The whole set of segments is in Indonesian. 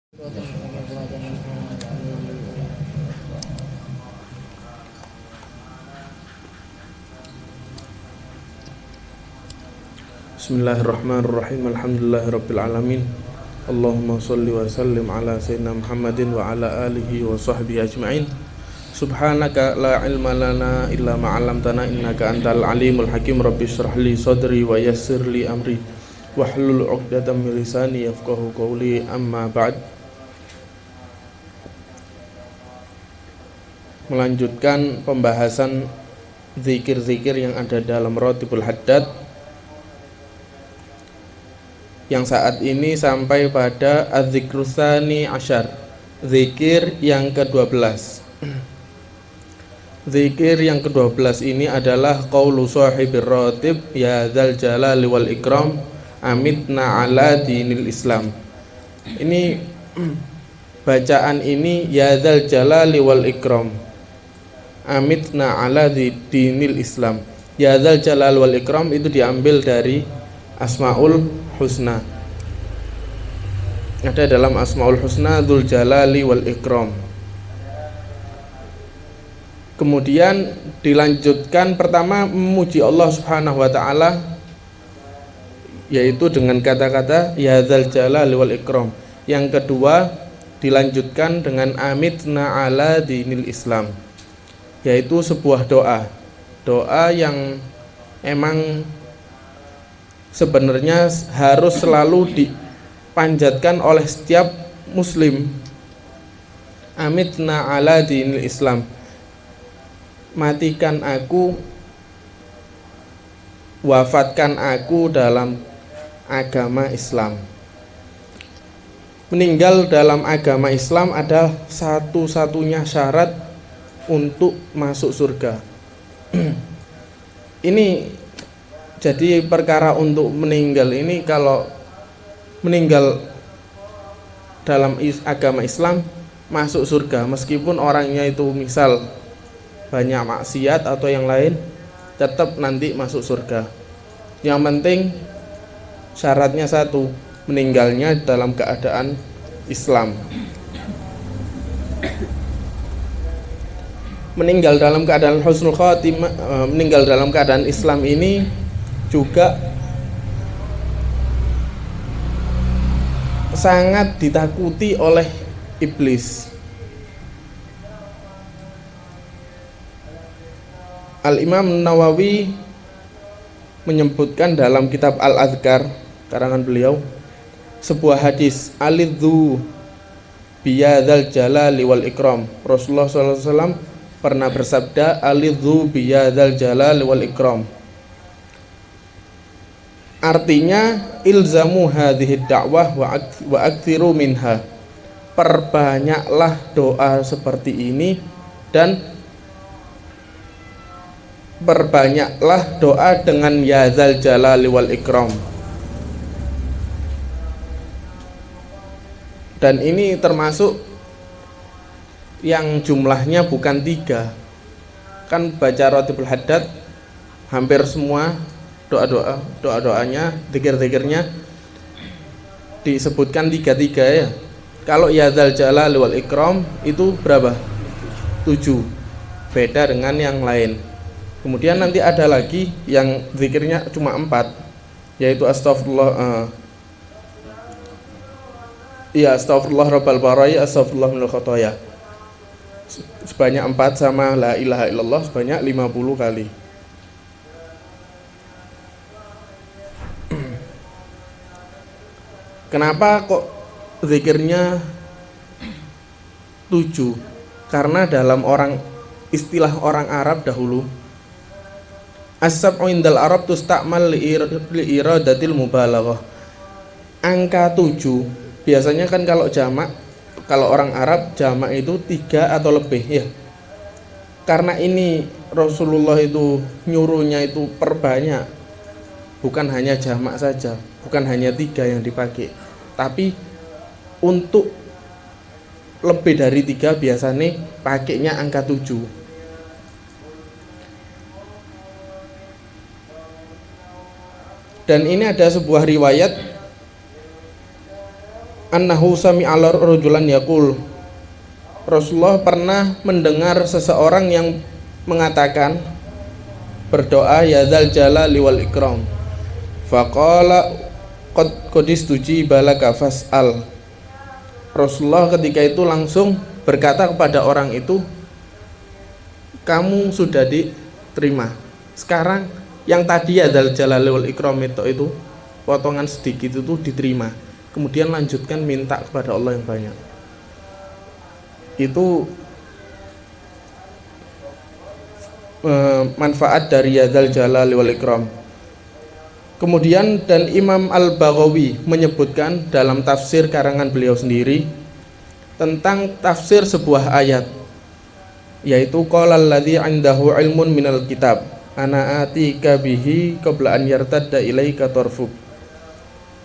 Bismillahirrahmanirrahim. Alhamdulillahirabbil alamin. Allahumma shalli wa sallim ala sayyidina Muhammadin wa ala alihi wa sahbihi ajma'in. Subhanaka la ilma lana illa ma 'allamtana innaka antal alimul hakim. Rabbi shrah li sadri wa yassir li amri wahlul 'uqdatam min lisani yafqahu qawli. Amma ba'd. Melanjutkan pembahasan zikir-zikir yang ada dalam Ratibul Haddad, yang saat ini sampai pada az-zikrus tsani asyar, zikir yang ke-12. Zikir yang ke-12 ini adalah qaulu shahibir ratib ya dzal jalali wal ikram amitna ala dinil Islam. Ini bacaan ini ya dzal jalali wal ikram amitna ala dinil Islam. Ya dzal jalal wal ikram itu diambil dari Asmaul Husna. Ada dalam Asmaul Husna Dzul Jalali wal Ikram. Kemudian dilanjutkan, pertama memuji Allah Subhanahu wa taala, yaitu dengan kata-kata ya dzal jalali wal ikram. Yang kedua dilanjutkan dengan amitna ala dinil Islam, yaitu sebuah doa yang emang sebenarnya harus selalu dipanjatkan oleh setiap muslim. Amitna ala dinil Islam, matikan aku, wafatkan aku dalam agama Islam. Meninggal dalam agama Islam adalah satu-satunya syarat untuk masuk surga. Ini jadi perkara untuk meninggal ini, kalau meninggal dalam agama Islam masuk surga, meskipun orangnya itu misal banyak maksiat atau yang lain, tetap nanti masuk surga. Yang penting syaratnya satu, meninggalnya dalam keadaan Islam. Meninggal dalam keadaan husnul khatimah, meninggal dalam keadaan Islam ini juga sangat ditakuti oleh iblis. Al-Imam Nawawi menyebutkan dalam kitab Al-Adhkar karangan beliau sebuah hadis, alidzu biyadzal jalali wal ikram. Rasulullah SAW pernah bersabda, alidzu biyadzal jalali wal ikram. Artinya ilzamu hadhihi da'wah wa aktsiru minha. Perbanyaklah doa seperti ini dan perbanyaklah doa dengan ya dzal jalali wal ikram. Dan ini termasuk yang jumlahnya bukan 3. Kan baca Ratibul Haddad hampir semua doa-doanya, zikir-zikirnya disebutkan 3 ya. Kalau ya dzal jalal wal ikram itu berapa? 7. Beda dengan yang lain. Kemudian nanti ada lagi yang zikirnya cuma 4, yaitu astagfirullah astagfirullah rabbal baraya, astagfirullah minal khotoya, sebanyak 4, sama la ilaha illallah sebanyak 50 kali. Kenapa kok zikirnya 7? Karena dalam istilah orang Arab dahulu, as-sab'u indal Arab tusta'mal li iradatil mubalaghah. Angka 7 biasanya kan kalau jamak, kalau orang Arab jamak itu 3 atau lebih ya. Karena ini Rasulullah itu nyuruhnya itu perbanyak, bukan hanya jamak saja, bukan hanya 3 yang dipakai, tapi untuk lebih dari 3 biasanya pakainya angka 7. Dan ini ada sebuah riwayat annahu sami'a rajulan yaqul, Rasulullah pernah mendengar seseorang yang mengatakan, berdoa, ya dzal jalali wal ikram, faqala qad istujiba laka fas'al. Rasulullah ketika itu langsung berkata kepada orang itu, kamu sudah diterima. Sekarang yang tadi ya dzal jalali wal ikram itu potongan sedikit itu diterima. Kemudian lanjutkan minta kepada Allah yang banyak. Itu manfaat dari ya dzal jalali wal ikram. Kemudian dan Imam Al-Baghawi menyebutkan dalam tafsir karangan beliau sendiri tentang tafsir sebuah ayat, yaitu qala alladzi 'indahu 'ilmun minal kitab ana atika bihi qabla an yartadda ilaika tarfuk,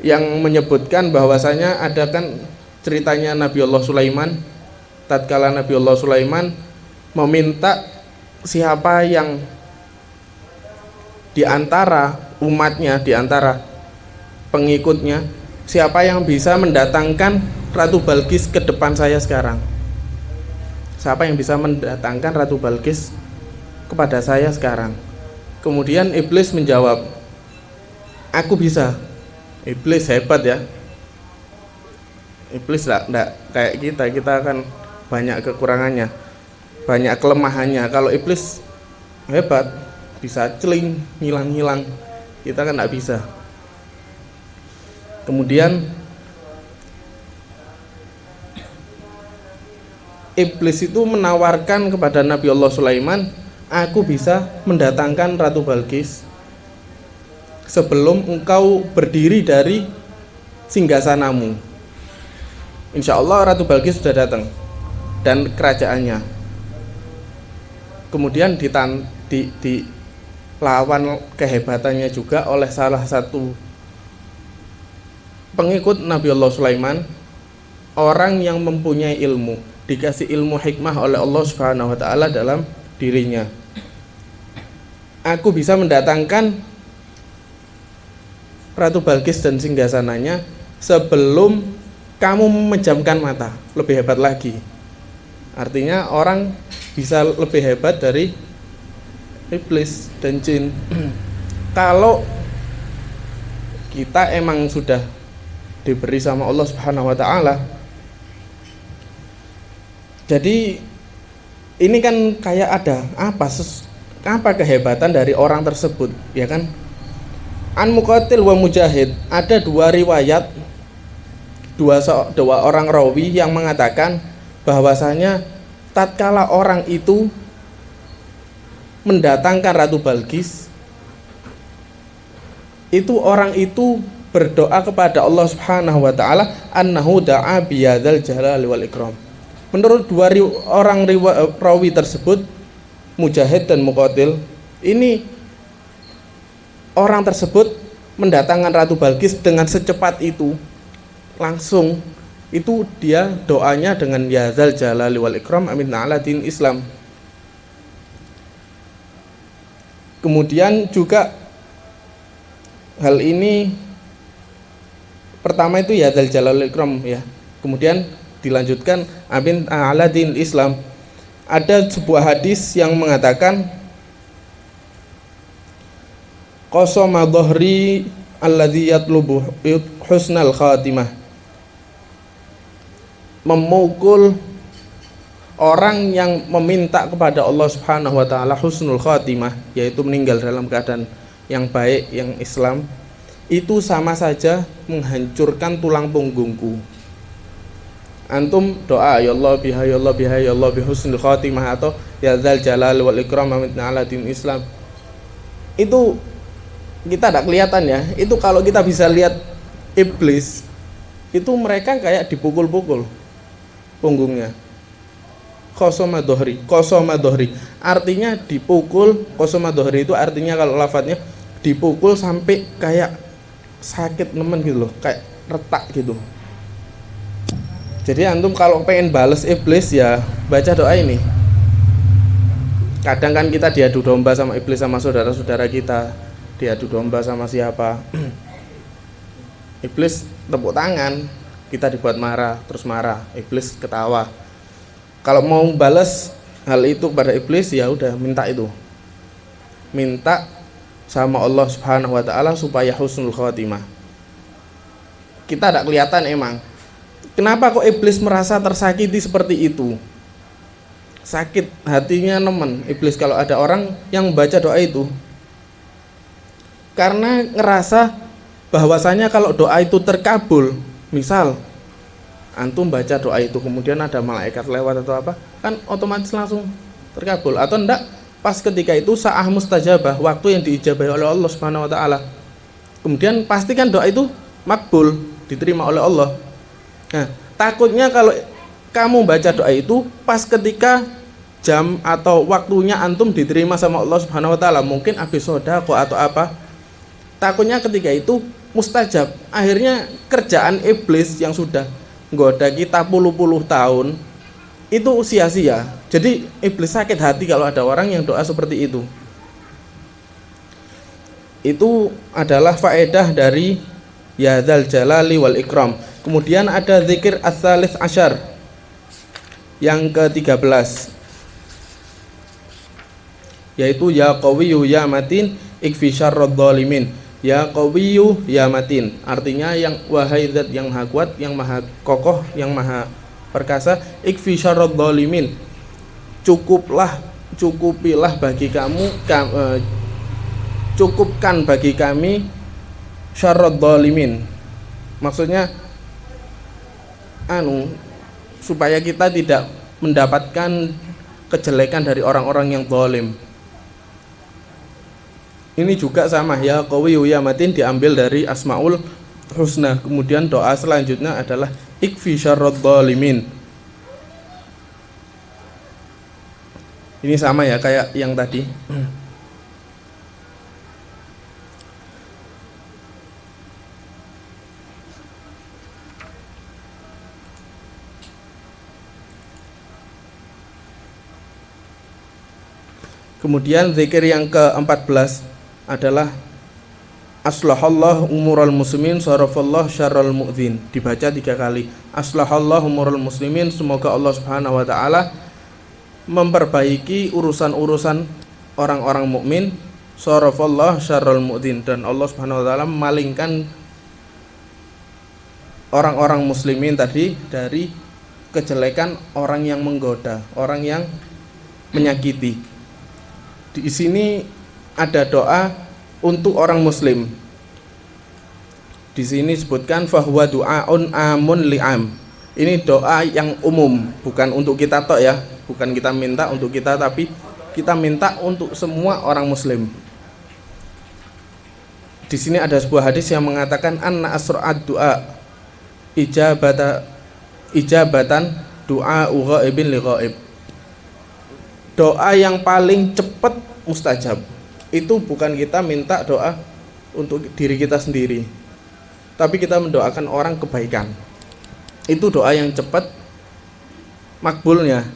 yang menyebutkan bahwasanya ada kan ceritanya Nabiullah Sulaiman, tatkala Nabiullah Sulaiman meminta siapa yang di antara umatnya, di antara pengikutnya, siapa yang bisa mendatangkan Ratu Balkis ke depan saya sekarang, siapa yang bisa mendatangkan Ratu Balkis kepada saya sekarang. Kemudian iblis menjawab, aku bisa. Iblis hebat ya, iblis enggak kayak kita kan banyak kekurangannya, banyak kelemahannya. Kalau iblis hebat, bisa celing, hilang-hilang, kita kan enggak bisa. Kemudian iblis itu menawarkan kepada Nabiullah Sulaiman, aku bisa mendatangkan Ratu Balkis sebelum engkau berdiri dari singgasanamu. Insya Allah Ratu Balkis sudah datang dan kerajaannya. Kemudian dilawan kehebatannya juga oleh salah satu pengikut Nabiullah Sulaiman, orang yang mempunyai ilmu, dikasih ilmu hikmah oleh Allah Subhanahu wa taala dalam dirinya. Aku bisa mendatangkan Ratu Balkis dan singgasananya sebelum kamu memejamkan mata. Lebih hebat lagi. Artinya orang bisa lebih hebat dari iblis dan jin. Kalau kita emang sudah diberi sama Allah Subhanahu wa taala. Jadi ini kan kayak ada apa kehebatan dari orang tersebut, ya kan? An Muqatil wa Mujahid, ada dua riwayat, dua orang rawi yang mengatakan bahwasanya tatkala orang itu mendatangkan Ratu Balkis, itu orang itu berdoa kepada Allah Subhanahu wa taala, annahu da'a biyadzal jalali wal ikram. Menurut dua orang rawi tersebut, Mujahid dan Muqatil, ini orang tersebut mendatangkan Ratu Balkis dengan secepat itu, langsung itu dia doanya dengan ya dzal jalali wal ikram amin ala din Islam. Kemudian juga hal ini pertama itu ya dzal jalali wal ikram ya. Kemudian dilanjutkan amin ala din Islam. Ada sebuah hadis yang mengatakan qasama dhahri alladzi yatlubu husnal khatimah, memukul orang yang meminta kepada Allah Subhanahu wa taala husnul khatimah, yaitu meninggal dalam keadaan yang baik, yang Islam, itu sama saja menghancurkan tulang punggungku. Antum doa ya Allah biha ya Allah biha ya Allah bi husnul khatimah atau ya dzal jalal wal ikram amin ala din Islam. Itu kita tidak kelihatan ya. Itu kalau kita bisa lihat iblis, itu mereka kayak dipukul-pukul punggungnya. Qasama dohri artinya dipukul. Qasama dohri itu artinya kalau lafadznya dipukul sampai kayak sakit nemen gitu loh, kayak retak gitu. Jadi antum kalau pengen bales iblis ya baca doa ini. Kadang kan kita diadu domba sama iblis, sama saudara-saudara kita, diadu domba sama siapa. Iblis tepuk tangan, kita dibuat marah, terus marah, iblis ketawa. Kalau mau balas hal itu kepada iblis, ya udah minta itu, minta sama Allah Subhanahu wa Ta'ala supaya husnul khotimah. Kita tidak kelihatan emang. Kenapa kok iblis merasa tersakiti seperti itu? Sakit hatinya nemen iblis kalau ada orang yang membaca doa itu, karena ngerasa bahwasanya kalau doa itu terkabul, misal antum baca doa itu kemudian ada malaikat lewat atau apa, kan otomatis langsung terkabul. Atau enggak, pas ketika itu sa'ah mustajabah, waktu yang diijabahi oleh Allah Subhanahu wa Ta'ala, kemudian pastikan doa itu makbul, diterima oleh Allah. Nah, takutnya kalau kamu baca doa itu pas ketika jam atau waktunya antum diterima sama Allah Subhanahu wa Ta'ala, mungkin habis sedekah atau apa, takutnya ketika itu mustajab. Akhirnya kerjaan iblis yang sudah nggoda kita puluh-puluh tahun itu sia-sia. Jadi iblis sakit hati kalau ada orang yang doa seperti itu. Itu adalah faedah dari ya dzal jalali wal ikram. Kemudian ada zikir as-salis asyar yang ke-13, yaitu ya qawiyyu ya matin ikfi syarrad dzalimin. Ya qawiyyu ya matin, artinya yang wahai zat yang maha kuat, yang maha kokoh, yang maha perkasa, ikfi syarrad dzalimin, cukupilah bagi kamu, cukupkan bagi kami syarrad dzalimin. Maksudnya supaya kita tidak mendapatkan kejelekan dari orang-orang yang zalim. Ini juga sama, ya qawiyyu ya matin diambil dari Asmaul Husna. Kemudian doa selanjutnya adalah ikfi syarrad dzalimin. Ini sama ya kayak yang tadi. Kemudian zikir yang ke-14 adalah aslahallahu umural muslimin sarafallahu syarral mu'dzin. Dibaca 3 kali. Aslahallahu umural muslimin, semoga Allah Subhanahu wa Ta'ala memperbaiki urusan-urusan orang-orang mukmin. Sarafallahu syarral mu'dzin, dan Allah Subhanahu wa Ta'ala memalingkan orang-orang muslimin tadi dari kejelekan orang yang menggoda, orang yang menyakiti. Di sini ada doa untuk orang muslim. Di sini disebutkan bahwa du'aun amun li'am. Ini doa yang umum, bukan untuk kita tok ya, bukan kita minta untuk kita, tapi kita minta untuk semua orang muslim. Di sini ada sebuah hadis yang mengatakan anna asra'ad du'a ijabatan du'a ghaibin li ghaib. Doa yang paling cepat mustajab itu bukan kita minta doa untuk diri kita sendiri, tapi kita mendoakan orang kebaikan. Itu doa yang cepat makbulnya.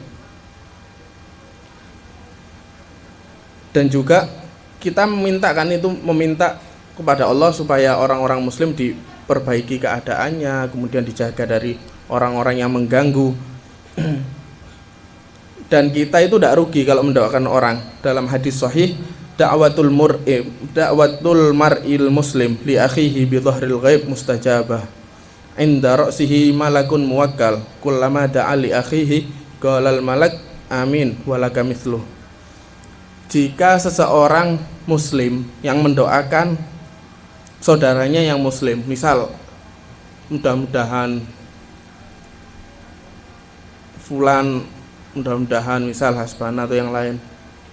Dan juga kita meminta kepada Allah supaya orang-orang muslim diperbaiki keadaannya, kemudian dijaga dari orang-orang yang mengganggu. Dan kita itu tidak rugi kalau mendoakan orang. Dalam hadis sahih, da'watul mar'il muslim li akhihi bi dhahril ghaib mustajabah. Inda ra'sihi malakun muwakkal, kullama da'a li akhihi qalal malak amin walaka mithluh. Jika seseorang muslim yang mendoakan saudaranya yang muslim, misal mudah-mudahan fulan, mudah-mudahan misal hasbana atau yang lain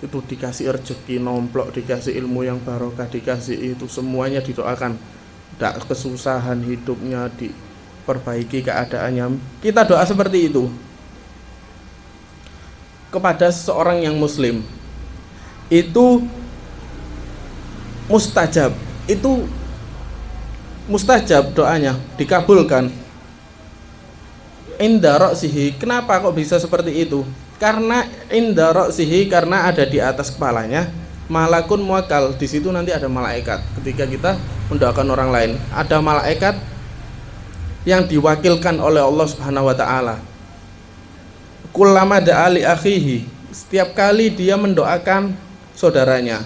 itu dikasih rezeki nomplok, dikasih ilmu yang barokah, dikasih itu, semuanya didoakan, tidak kesusahan hidupnya, diperbaiki keadaannya. Kita doa seperti itu kepada seseorang yang muslim, itu mustajab, itu mustajab doanya, dikabulkan. Inda ra'sihi, kenapa kok bisa seperti itu? Karena inda ra'sihi, karena ada di atas kepalanya malakun muwakkal. Di situ nanti ada malaikat. Ketika kita mendoakan orang lain, ada malaikat yang diwakilkan oleh Allah Subhanahu wa taala. Kullama da'a li akhihi, setiap kali dia mendoakan saudaranya.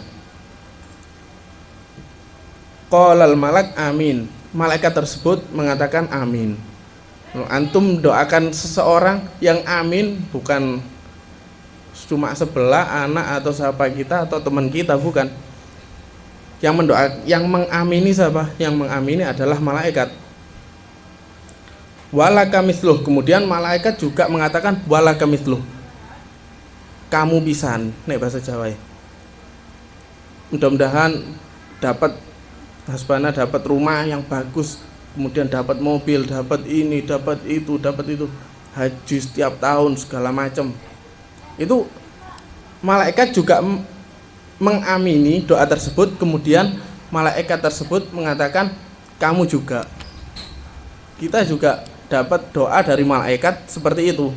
Qalal malak amin, malaikat tersebut mengatakan amin. Antum doakan seseorang yang amin bukan cuma sebelah anak atau sahabat kita atau teman kita, bukan. Yang mengamini siapa? Yang mengamini adalah malaikat. Walaka misluh, kemudian malaikat juga mengatakan walaka misluh, kamu pisan, nek bahasa Jawa ya. Mudah-mudahan dapat hasbana, dapat rumah yang bagus, kemudian dapat mobil, dapat ini, dapat itu, haji setiap tahun segala macam. Itu malaikat juga mengamini doa tersebut, kemudian malaikat tersebut mengatakan kamu juga. Kita juga dapat doa dari malaikat seperti itu.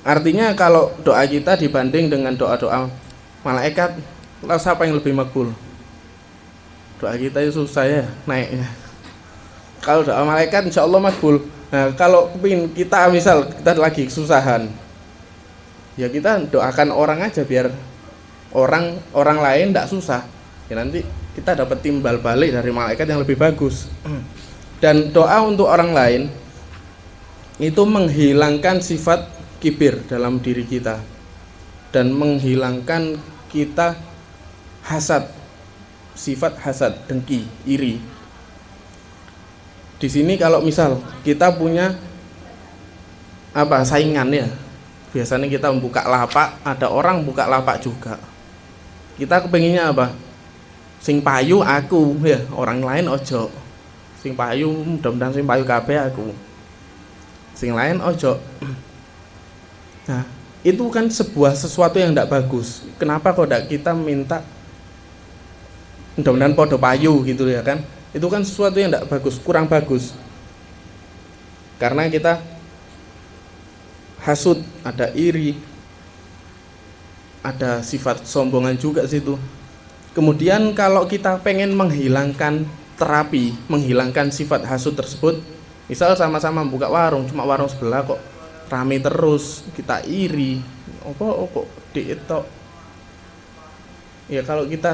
Artinya kalau doa kita dibanding dengan doa-doa malaikat, lalu siapa yang lebih makbul? Doa kita itu susah ya naiknya. Kalau doa malaikat insya Allah makbul. Nah, kalau kita misal kita lagi kesusahan, ya kita doakan orang aja biar orang lain tidak susah. Ya nanti kita dapat timbal balik dari malaikat yang lebih bagus. Dan doa untuk orang lain itu menghilangkan sifat kibir dalam diri kita dan menghilangkan kita hasad, sifat hasad, dengki, iri. Di sini kalau misal kita punya saingan ya, biasanya kita membuka lapak, ada orang buka lapak juga. Kita kepenginnya apa? Sing payu aku ya, orang lain ojo. Sing payu, mudah-mudahan sing payu kabeh aku. Sing lain ojo. Nah, itu kan sesuatu yang tidak bagus. Kenapa kok tidak kita minta mudah-mudahan podo payu gitu ya kan? Itu kan sesuatu yang tidak bagus, kurang bagus. Karena kita hasud, ada iri, ada sifat sombongan juga situ. Kemudian kalau kita pengen menghilangkan terapi, menghilangkan sifat hasud tersebut, misal sama-sama buka warung, cuma warung sebelah kok rame terus, kita iri, kok diitok. Ya kalau kita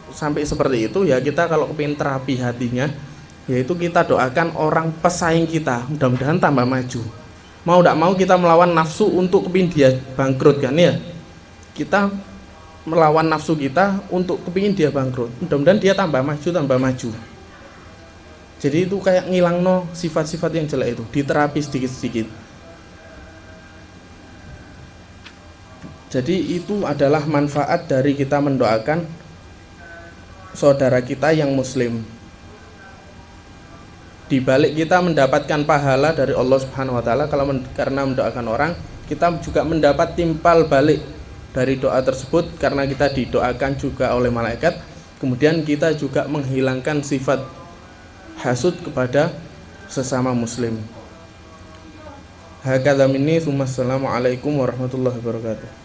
sampai seperti itu, ya kita kalau kepingin terapi hatinya, yaitu kita doakan orang pesaing kita, mudah-mudahan tambah maju. Mau tidak mau kita melawan nafsu untuk kepingin dia bangkrut kan ya. Kita melawan nafsu kita untuk kepingin dia bangkrut, mudah-mudahan dia tambah maju. Jadi itu kayak ngilangno sifat-sifat yang jelek itu, diterapi sedikit-sedikit. Jadi itu adalah manfaat dari kita mendoakan saudara kita yang muslim. Di balik kita mendapatkan pahala dari Allah Subhanahu wa taala karena mendoakan orang, kita juga mendapat timpal balik dari doa tersebut karena kita didoakan juga oleh malaikat. Kemudian kita juga menghilangkan sifat hasud kepada sesama muslim. Hakadha minni, Assalamualaikum warahmatullahi wabarakatuh.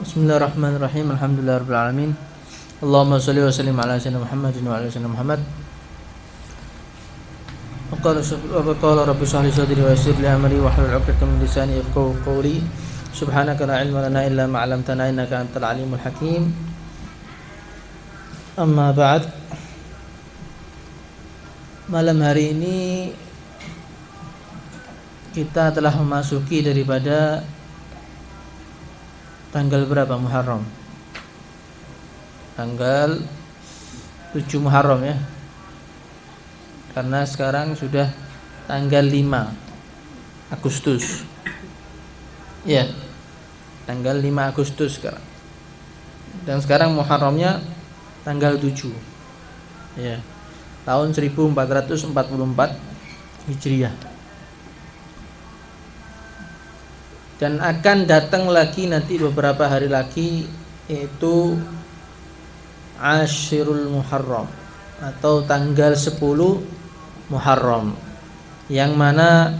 Bismillahirrahmanirrahim. Alhamdulillahirabbil alamin. Allahumma shalli wa sallim ala sayyidina Muhammadin wa ala sayyidina Muhammad. Wa qala rabbi shrah li sadri wa yassir li amri wa hlul 'uqdatam min lisani yafqahu qawli. Subhanaka la ilma lana illa ma 'allamtana innaka antal alimul hakim. Amma ba'd. Malam hari ini kita telah memasuki daripada tanggal berapa Muharram? Tanggal 7 Muharram ya. Karena sekarang sudah tanggal 5 Agustus. Ya. Tanggal 5 Agustus sekarang. Dan sekarang Muharramnya tanggal 7. Ya. Tahun 1444 Hijriah. Dan akan datang lagi nanti beberapa hari lagi, yaitu Ashirul Muharram, atau tanggal 10 Muharram, yang mana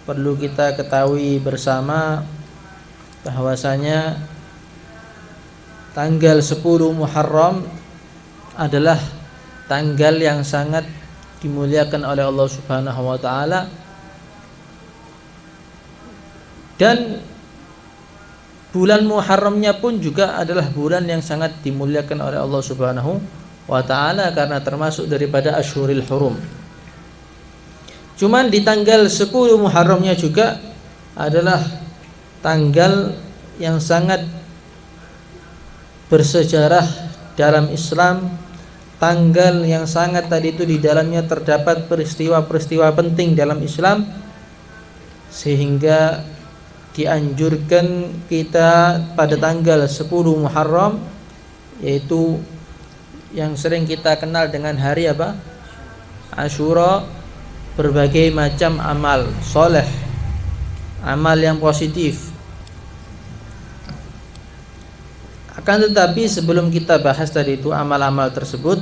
perlu kita ketahui bersama bahwasanya tanggal 10 Muharram adalah tanggal yang sangat dimuliakan oleh Allah Subhanahu wa taala, dan bulan Muharramnya pun juga adalah bulan yang sangat dimuliakan oleh Allah Subhanahu wa taala karena termasuk daripada Ashhurul Hurum. Cuman di tanggal 10 Muharramnya juga adalah tanggal yang sangat bersejarah dalam Islam, tanggal yang sangat tadi itu di dalamnya terdapat peristiwa-peristiwa penting dalam Islam, sehingga dianjurkan kita pada tanggal 10 Muharram, yaitu yang sering kita kenal dengan hari apa? Asyura, berbagai macam amal soleh, amal yang positif. Akan tetapi sebelum kita bahas tadi itu amal-amal tersebut,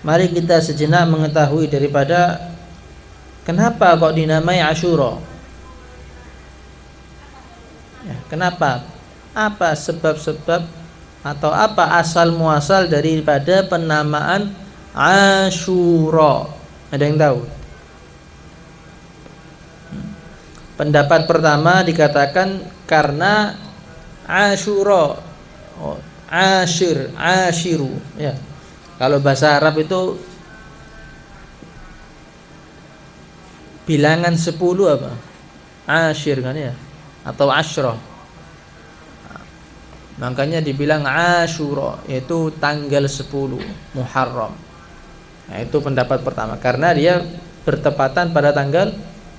mari kita sejenak mengetahui daripada kenapa kok dinamai Asyura. Ya, kenapa? Apa sebab-sebab atau apa asal muasal daripada penamaan Asyura? Ada yang tahu? Pendapat pertama dikatakan karena Asyura, ashiru, ya. Kalau bahasa Arab itu bilangan 10 apa? Ashir kan ya, atau asyra. Makanya dibilang Asyura, yaitu tanggal 10 Muharram. Nah, itu pendapat pertama karena dia bertepatan pada tanggal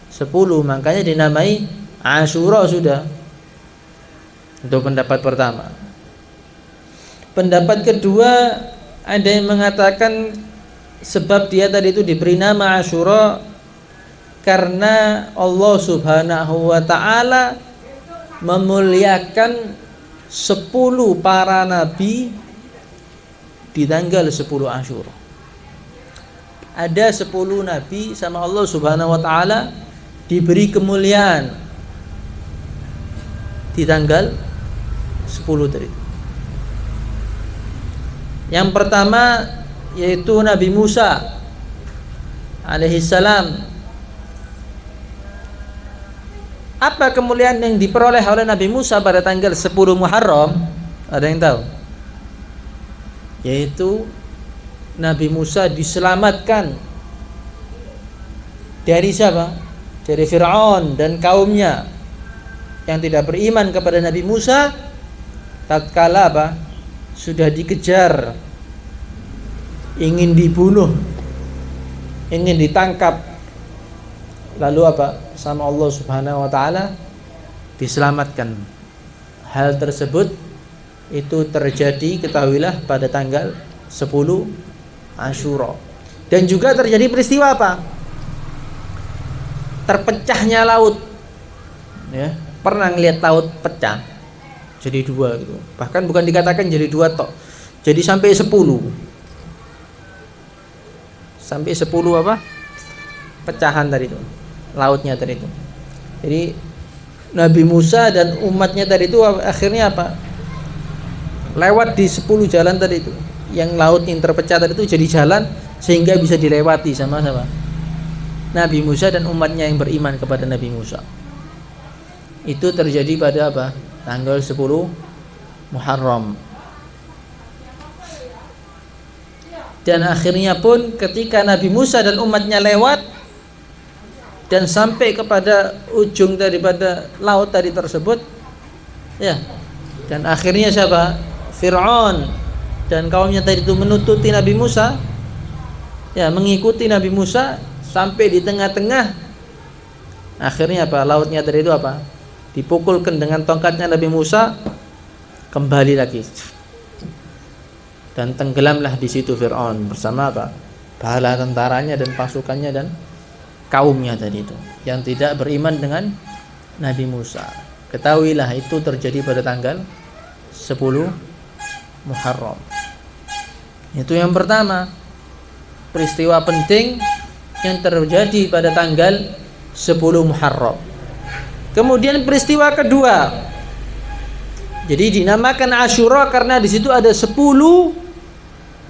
10, makanya dinamai Asyura sudah. Itu pendapat pertama. Pendapat kedua, ada yang mengatakan sebab dia tadi itu diberi nama Asyura karena Allah Subhanahu wa taala memuliakan 10 para nabi di tanggal 10 Asyura. Ada 10 nabi sama Allah Subhanahu wa taala diberi kemuliaan di tanggal 10 tadi. Yang pertama yaitu Nabi Musa alaihi salam. Apa kemuliaan yang diperoleh oleh Nabi Musa pada tanggal 10 Muharram? Ada yang tahu? Yaitu Nabi Musa diselamatkan dari siapa? Dari Fir'aun dan kaumnya yang tidak beriman kepada Nabi Musa tatkala apa? Sudah dikejar, ingin dibunuh, ingin ditangkap, lalu apa? Sama Allah Subhanahu wa taala diselamatkan. Hal tersebut itu terjadi, ketahuilah, pada tanggal 10 Asyura. Dan juga terjadi peristiwa apa? Terpecahnya laut. Ya, pernah ngelihat laut pecah jadi dua gitu. Bahkan bukan dikatakan jadi dua tok. Jadi sampai 10. Sampai 10 apa? Pecahan tadi itu. Lautnya tadi itu. Jadi Nabi Musa dan umatnya tadi itu akhirnya apa? Lewat di 10 jalan tadi itu. Yang laut yang terpecah tadi itu jadi jalan sehingga bisa dilewati sama-sama Nabi Musa dan umatnya yang beriman kepada Nabi Musa. Itu terjadi pada apa? Tanggal 10 Muharram. Dan akhirnya pun ketika Nabi Musa dan umatnya lewat dan sampai kepada ujung daripada laut tadi tersebut, ya. Dan akhirnya siapa? Fir'aun dan kaumnya tadi itu menututi Nabi Musa, ya, mengikuti Nabi Musa sampai di tengah-tengah. Akhirnya apa? Lautnya tadi itu apa? Dipukulkan dengan tongkatnya Nabi Musa, kembali lagi. Dan tenggelamlah di situ Fir'aun bersama apa? Bala tentaranya dan pasukannya dan kaumnya tadi itu yang tidak beriman dengan Nabi Musa. Ketahuilah itu terjadi pada tanggal 10 Muharram. Itu yang pertama. peristiwa penting yang terjadi pada tanggal 10 Muharram. Kemudian peristiwa kedua, jadi dinamakan Asyura karena di situ ada 10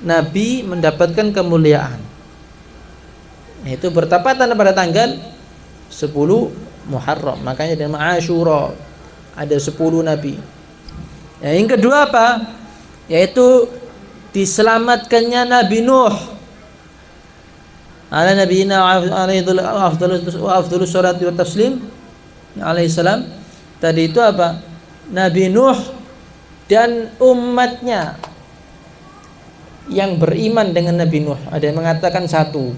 nabi mendapatkan kemuliaan. Itu bertepatan pada tanggal 10 Muharram, makanya dinamakan Asyura. Ada 10 nabi. Yang kedua apa? Yaitu diselamatkannya Nabi Nuh. Ala nabiyina alaihi afdhalus salatu wa taslim alaihi salam. Tadi itu apa? Nabi Nuh dan umatnya yang beriman dengan Nabi Nuh. Ada yang mengatakan satu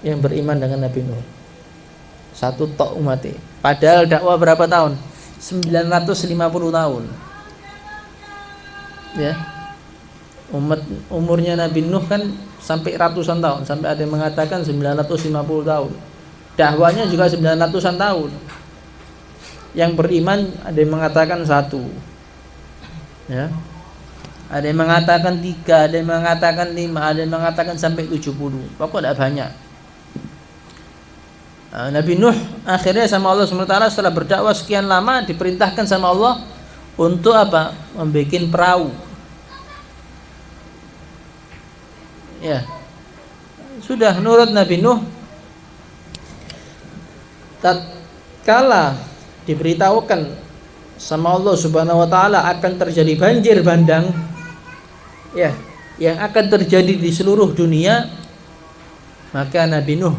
yang beriman dengan Nabi Nuh. Satu tok umatnya. Padahal dakwah berapa tahun? 950 tahun. Ya. Umurnya Nabi Nuh kan sampai ratusan tahun, sampai ada yang mengatakan 950 tahun. Dakwahnya juga 900-an tahun. Yang beriman ada yang mengatakan satu. Ya. Ada yang mengatakan 3, ada yang mengatakan 5, ada yang mengatakan sampai 70. Pokoknya tidak banyak. Nabi Nuh akhirnya sama Allah SWT setelah berdakwah sekian lama diperintahkan sama Allah untuk apa? Membuat perahu. Ya, sudah nurut Nabi Nuh. Tatkala diberitahukan sama Allah Subhanahu wa taala akan terjadi banjir bandang, ya, yang akan terjadi di seluruh dunia, maka Nabi Nuh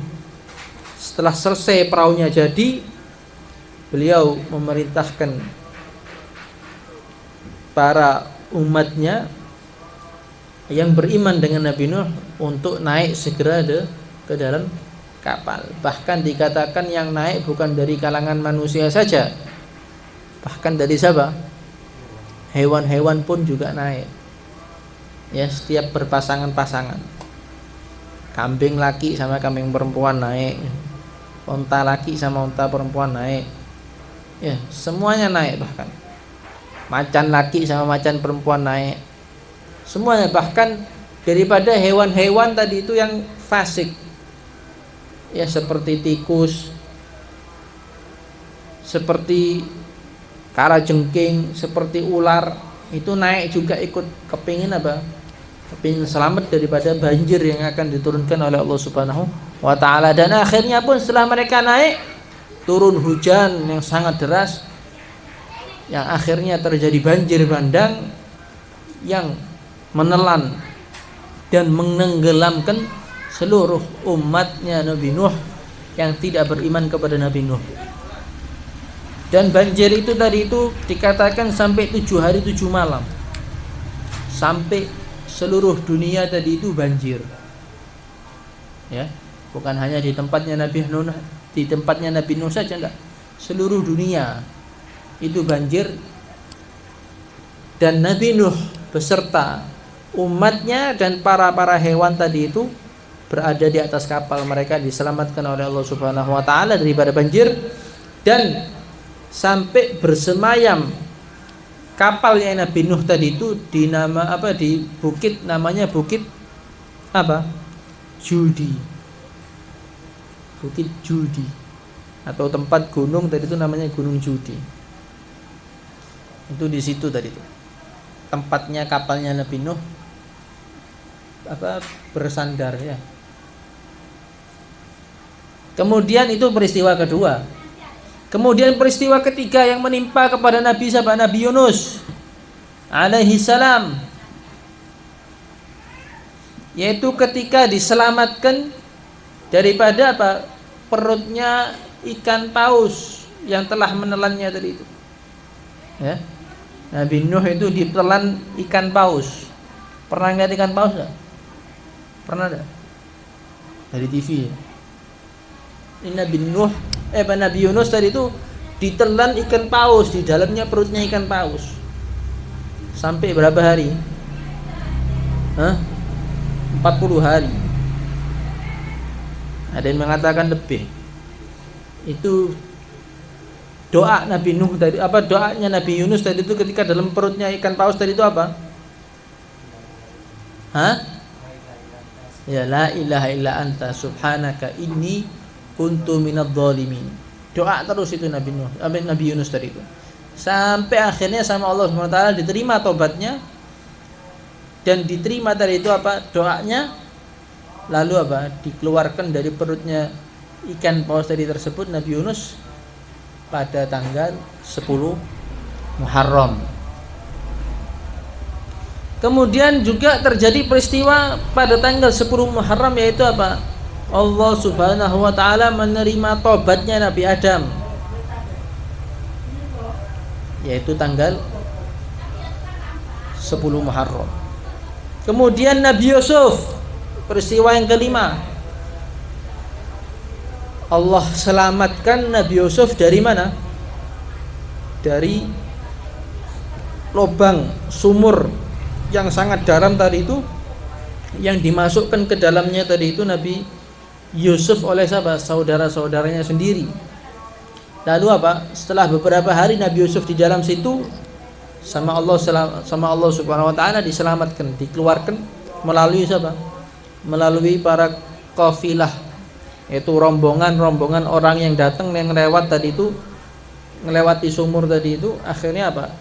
setelah selesai perahunya jadi, beliau memerintahkan para umatnya yang beriman dengan Nabi Nuh untuk naik segera ke dalam kapal. Bahkan dikatakan yang naik bukan dari kalangan manusia saja, bahkan dari siapa? Hewan-hewan pun juga naik. Ya, setiap berpasangan-pasangan. Kambing laki sama kambing perempuan naik. Unta laki sama unta perempuan naik. Ya, semuanya naik bahkan. Macan laki sama macan perempuan naik. Semuanya, bahkan daripada hewan-hewan tadi itu yang fasik, ya, seperti tikus, seperti kalajengking, seperti ular, itu naik juga ikut kepingin apa? Kepingin selamat daripada banjir yang akan diturunkan oleh Allah Subhanahu wa taala. Dan akhirnya pun setelah mereka naik, turun hujan yang sangat deras, yang akhirnya terjadi banjir bandang yang menelan dan menenggelamkan seluruh umatnya Nabi Nuh yang tidak beriman kepada Nabi Nuh. Dan banjir itu tadi itu dikatakan sampai 7 hari 7 malam, sampai seluruh dunia tadi itu banjir. Ya, bukan hanya di tempatnya Nabi Nuh, di tempatnya Nabi Nuh saja, enggak, seluruh dunia itu banjir. Dan Nabi Nuh beserta umatnya dan para hewan tadi itu berada di atas kapal. Mereka diselamatkan oleh Allah Subhanahu wa taala daripada banjir, dan sampai bersemayam kapalnya Nabi Nuh tadi itu di nama apa, di bukit, namanya bukit apa? Judi. Bukit Judi atau tempat gunung tadi itu namanya Gunung Judi. Itu di situ tadi itu tempatnya kapalnya Nabi Nuh apa, bersandar, ya. Kemudian itu peristiwa kedua. Kemudian peristiwa ketiga yang menimpa kepada Nabi siapa? Nabi Yunus alaihi salam, yaitu ketika diselamatkan daripada apa? Perutnya ikan paus yang telah menelannya tadi itu. Ya. Nabi Nuh itu ditelan ikan paus. Pernah lihat ikan paus enggak? Pernah enggak? Dari TV ya. Ini Nabi Yunus tadi itu ditelan ikan paus, di dalamnya perutnya ikan paus. Sampai berapa hari? 40 hari. Ada yang mengatakan lebih. Itu doa Nabi Nuh tadi, apa doanya Nabi Yunus tadi itu ketika dalam perutnya ikan paus tadi itu apa? Ya, la ilaha illa anta subhanaka inni kuntu minadh dhalimin. Doa terus itu Nabi Yunus tadi itu. Sampai akhirnya sama Allah Subhanahu wa taala diterima tobatnya, dan diterima tadi itu apa? Doanya. Lalu apa? Dikeluarkan dari perutnya ikan paus tadi tersebut Nabi Yunus pada tanggal 10 Muharram. Kemudian juga terjadi peristiwa pada tanggal 10 Muharram, yaitu apa? Allah Subhanahu wa taala menerima tobatnya Nabi Adam, yaitu tanggal 10 Muharram. Kemudian Nabi Yusuf, peristiwa yang kelima. Allah selamatkan Nabi Yusuf dari mana? Dari lubang sumur yang sangat dalam tadi itu, yang dimasukkan ke dalamnya tadi itu Nabi Yusuf oleh siapa? Saudara-saudaranya sendiri. Lalu apa? Setelah beberapa hari Nabi Yusuf di dalam situ, sama Allah Subhanahu wa taala diselamatkan, dikeluarkan melalui siapa? Melalui para kafilah, yaitu rombongan orang yang datang, yang lewat tadi itu, melewati sumur tadi itu. Akhirnya apa?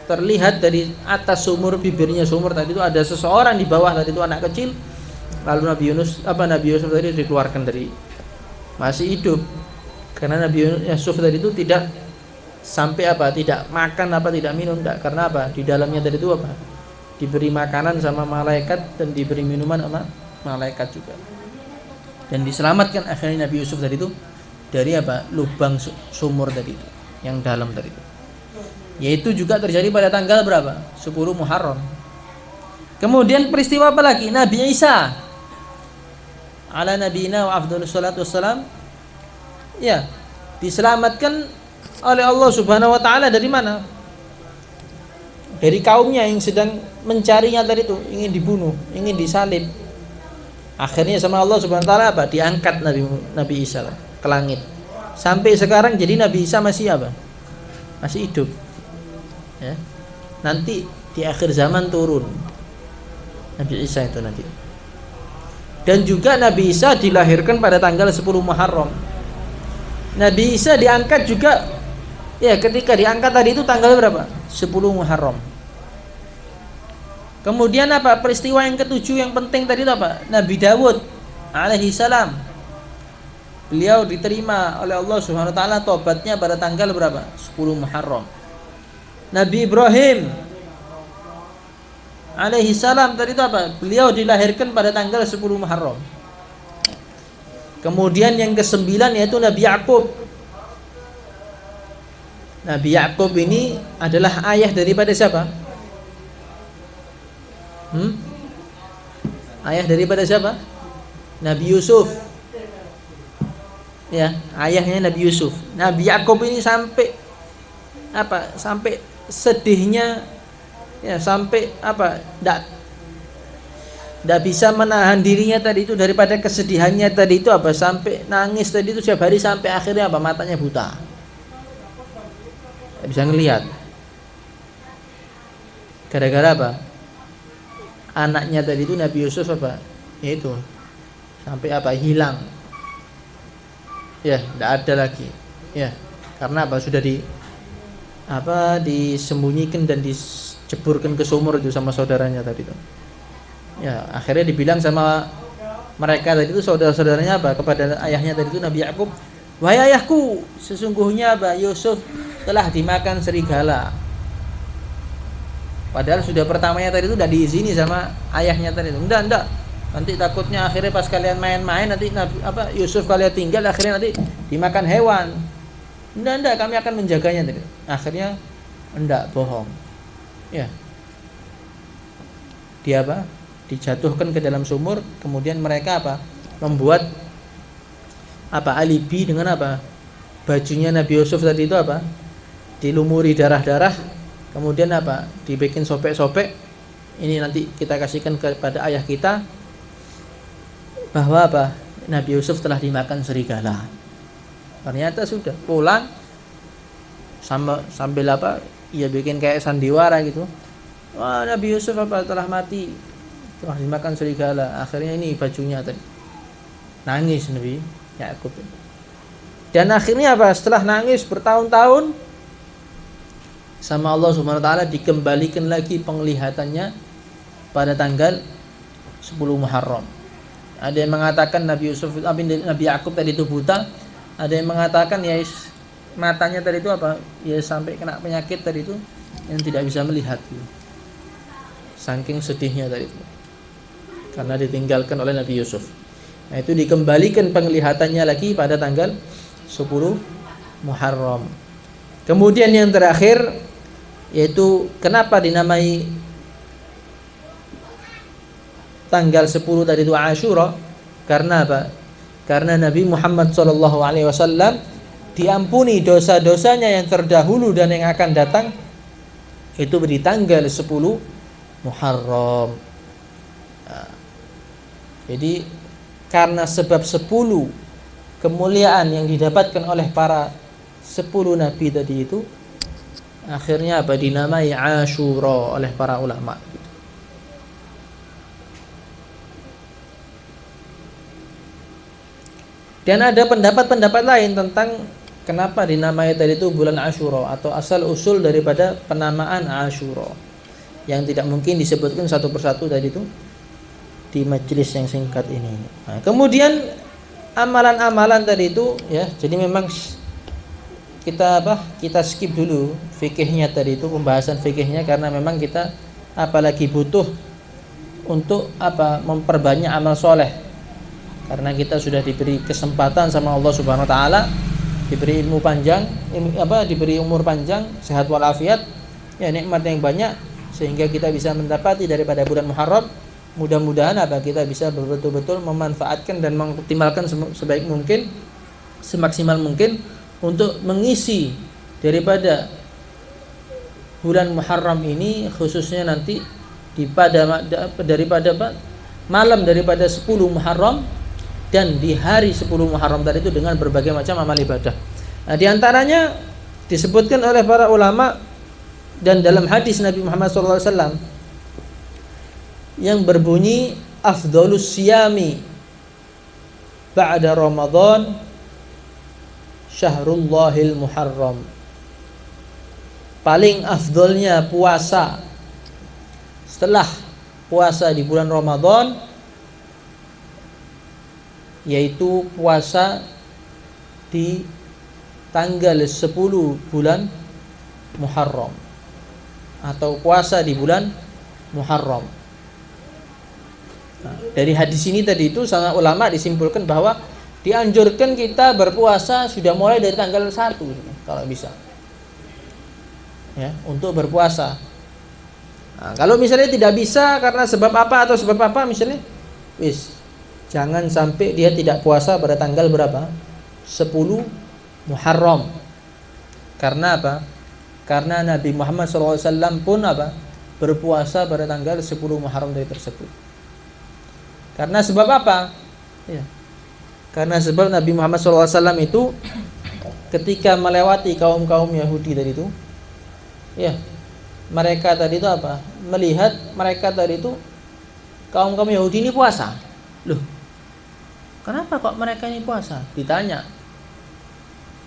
Terlihat dari atas sumur, bibirnya sumur tadi itu ada seseorang di bawah tadi itu, anak kecil. Lalu Nabi Yusuf tadi dikeluarkan dari, masih hidup, karena Nabi Yusuf tadi itu tidak sampai apa? Tidak makan apa? Tidak minum, enggak. Karena apa? Di dalamnya tadi itu apa? Diberi makanan sama malaikat dan diberi minuman sama malaikat juga. Dan diselamatkan akhirnya Nabi Yusuf tadi itu dari apa? Lubang sumur tadi itu, yang dalam tadi itu. Yaitu juga terjadi pada tanggal berapa? 10 Muharram. Kemudian peristiwa apa lagi? Nabi Isa ala nabiyina wa afdhalus salatu wassalam, ya, diselamatkan oleh Allah Subhanahu wa taala dari mana? Dari kaumnya yang sedang mencarinya tadi itu, ingin dibunuh, ingin disalib. Akhirnya sama Allah Subhanahu wa taala apa? Diangkat Nabi Isa ke langit. Sampai sekarang jadi Nabi Isa masih apa? Masih hidup. Ya. Nanti di akhir zaman turun Nabi Isa itu nanti. Dan juga Nabi Isa dilahirkan pada tanggal 10 Muharram. Nabi Isa diangkat juga, ya, ketika diangkat tadi itu tanggal berapa? 10 Muharram. Kemudian apa? Peristiwa yang ketujuh yang penting tadi itu apa? Nabi Dawud alaihi salam. Beliau diterima oleh Allah Subhanahu wa taala tobatnya pada tanggal berapa? 10 Muharram. Nabi Ibrahim alaihi salam tadi itu apa? Beliau dilahirkan pada tanggal 10 Muharram. Kemudian yang ke-9 yaitu Nabi Yakub. Nabi Yakub ini adalah ayah daripada siapa? Ayah daripada siapa? Nabi Yusuf. Ya, ayahnya Nabi Yusuf. Nabi Yakub ini sampai apa? Sampai sedihnya, ya, sampai apa? Tidak bisa menahan dirinya tadi itu daripada kesedihannya tadi itu apa? Sampai nangis tadi itu setiap hari, sampai akhirnya apa? Matanya buta. Tidak bisa ngelihat. Gara-gara apa? Anaknya tadi itu Nabi Yusuf apa? Yaitu sampai apa? Hilang. Ya, tidak ada lagi. Ya, karena apa? Sudah disembunyikan dan diceburkan ke sumur itu sama saudaranya tadi itu. Ya, akhirnya dibilang sama mereka tadi itu, saudara-saudaranya apa? Kepada ayahnya tadi itu Nabi Yakub, "Wahai ayahku, sesungguhnya Yusuf telah dimakan serigala." Padahal sudah pertamanya tadi itu udah diizini sama ayahnya tadi itu. Enggak. Nanti takutnya akhirnya pas kalian main-main nanti Yusuf kalian tinggal, akhirnya nanti dimakan hewan. Enggak, kami akan menjaganya tadi. Akhirnya enggak, bohong. Ya. Dia apa? Dijatuhkan ke dalam sumur, kemudian mereka apa? Membuat apa? Alibi dengan apa? Bajunya Nabi Yusuf tadi itu apa? Dilumuri darah-darah, kemudian apa? Dibikin sobek-sobek. Ini nanti kita kasihkan kepada ayah kita, bahwa apa? Nabi Yusuf telah dimakan serigala. Ternyata sudah pulang sambil apa? Ia bikin kayak sandiwara gitu. Wah, Nabi Yusuf apa? Telah mati telah dimakan serigala. Akhirnya ini bajunya tadi. Nangis Nabi Yakub. Dan akhirnya apa? Setelah nangis bertahun-tahun sama Allah Subhanahu wa taala dikembalikan lagi penglihatannya pada tanggal 10 Muharram. Ada yang mengatakan Nabi Yakub tadi itu buta, ada yang mengatakan ya matanya tadi itu apa? Ya sampai kena penyakit tadi itu yang tidak bisa melihat. Saking sedihnya tadi itu. Karena ditinggalkan oleh Nabi Yusuf. Nah, itu dikembalikan penglihatannya lagi pada tanggal 10 Muharram. Kemudian yang terakhir yaitu kenapa dinamai tanggal 10 tadi itu Asyura? Karena apa? Karena Nabi Muhammad SAW diampuni dosa-dosanya yang terdahulu dan yang akan datang itu di tanggal 10 Muharram. Nah, jadi karena sebab 10 kemuliaan yang didapatkan oleh para 10 nabi tadi itu, akhirnya apa? Dinamai Asyura oleh para ulama. Dan ada pendapat-pendapat lain tentang kenapa dinamai tadi itu bulan Asyura atau asal usul daripada penamaan Asyura yang tidak mungkin disebutkan satu persatu tadi itu di majelis yang singkat ini. Nah, kemudian amalan-amalan tadi itu ya, jadi memang kita skip dulu fikihnya tadi itu, pembahasan fikihnya, karena memang kita apalagi butuh untuk memperbanyak amal soleh, karena kita sudah diberi kesempatan sama Allah Subhanahu wa taala, diberi ilmu panjang, diberi umur panjang, sehat walafiat, ya nikmat yang banyak, sehingga kita bisa mendapati daripada bulan Muharram. Mudah-mudahan kita bisa betul-betul memanfaatkan dan mengoptimalkan sebaik mungkin, semaksimal mungkin untuk mengisi daripada bulan Muharram ini, khususnya nanti daripada malam daripada 10 Muharram dan di hari 10 Muharram tadi itu dengan berbagai macam amal ibadah. Nah, di antaranya disebutkan oleh para ulama dan dalam hadis Nabi Muhammad SAW yang berbunyi afdhalus siyami ba'da Ramadan Syahrullahil Muharram. Paling afdolnya puasa setelah puasa di bulan Ramadan yaitu puasa di tanggal 10 bulan Muharram atau puasa di bulan Muharram. Nah, dari hadis ini tadi itu sangat ulama disimpulkan bahwa dianjurkan kita berpuasa sudah mulai dari tanggal 1 kalau bisa. Ya, untuk berpuasa. Nah, kalau misalnya tidak bisa karena sebab apa atau sebab apa misalnya, jangan sampai dia tidak puasa pada tanggal berapa? 10 Muharram. Karena apa? Karena Nabi Muhammad SAW pun berpuasa pada tanggal 10 Muharram dari tersebut. Karena sebab apa? Ya. Karena sebab Nabi Muhammad SAW itu ketika melewati kaum-kaum Yahudi tadi itu, ya, mereka tadi itu melihat mereka tadi itu kaum-kaum Yahudi ini puasa. Loh, kenapa kok mereka ini puasa? Ditanya